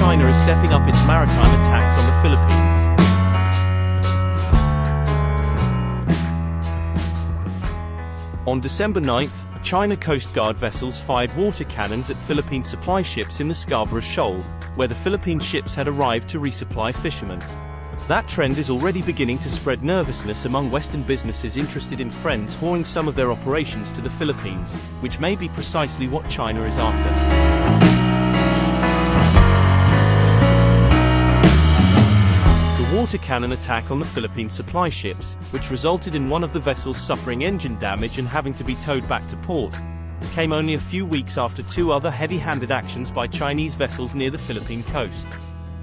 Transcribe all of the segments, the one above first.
China is stepping up its maritime attacks on the Philippines. On December 9, China Coast Guard vessels fired water cannons at Philippine supply ships in the Scarborough Shoal, where the Philippine ships had arrived to resupply fishermen. That trend is already beginning to spread nervousness among Western businesses interested in friends whoring some of their operations to the Philippines, which may be precisely what China is after. The water cannon attack on the Philippine supply ships, which resulted in one of the vessels suffering engine damage and having to be towed back to port, came only a few weeks after two other heavy-handed actions by Chinese vessels near the Philippine coast.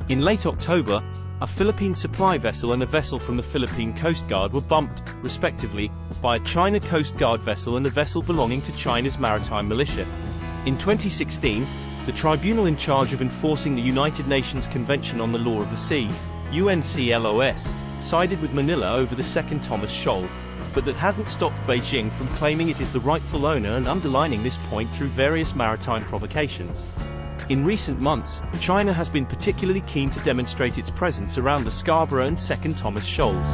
In late October, a Philippine supply vessel and a vessel from the Philippine Coast Guard were bumped, respectively, by a China Coast Guard vessel and a vessel belonging to China's maritime militia. In 2016, the tribunal in charge of enforcing the United Nations Convention on the Law of the Sea, UNCLOS, sided with Manila over the second Thomas Shoal, but that hasn't stopped Beijing from claiming it is the rightful owner and underlining this point through various maritime provocations. In recent months, China has been particularly keen to demonstrate its presence around the Scarborough and Second Thomas Shoals.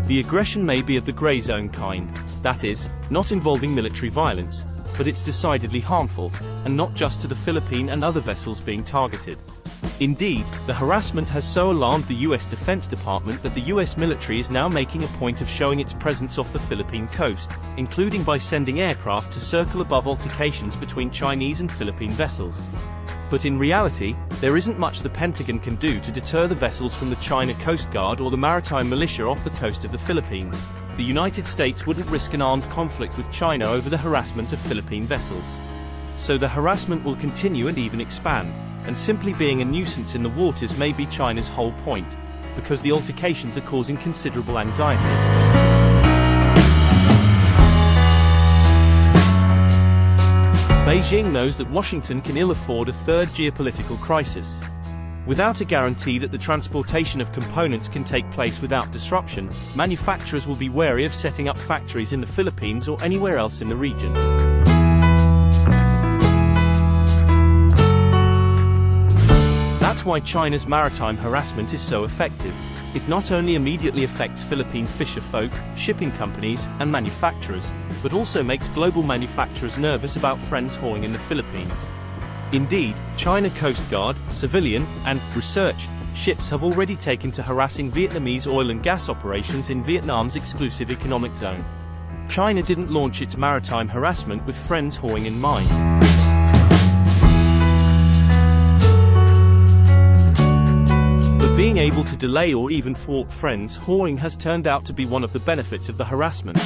The aggression may be of the grey zone kind, that is, not involving military violence, but it's decidedly harmful, and not just to the Philippine and other vessels being targeted. Indeed, the harassment has so alarmed the U.S. Defense Department that the U.S. military is now making a point of showing its presence off the Philippine coast, including by sending aircraft to circle above altercations between Chinese and Philippine vessels. But in reality, there isn't much the Pentagon can do to deter the vessels from the China Coast Guard or the maritime militia off the coast of the Philippines. The United States wouldn't risk an armed conflict with China over the harassment of Philippine vessels. So the harassment will continue and even expand. And simply being a nuisance in the waters may be China's whole point, because the altercations are causing considerable anxiety. Beijing knows that Washington can ill afford a third geopolitical crisis. Without a guarantee that the transportation of components can take place without disruption, manufacturers will be wary of setting up factories in the Philippines or anywhere else in the region. That's why China's maritime harassment is so effective. It not only immediately affects Philippine fisher folk, shipping companies, and manufacturers, but also makes global manufacturers nervous about friends whoring in the Philippines. Indeed, China Coast Guard, civilian, and research ships have already taken to harassing Vietnamese oil and gas operations in Vietnam's exclusive economic zone. China didn't launch its maritime harassment with friends whoring in mind. Being able to delay or even thwart friends whoring has turned out to be one of the benefits of the harassment.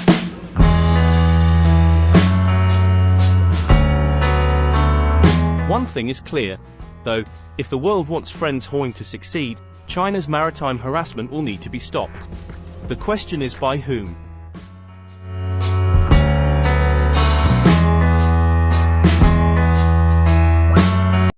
One thing is clear, though: if the world wants friends whoring to succeed, China's maritime harassment will need to be stopped. The question is by whom?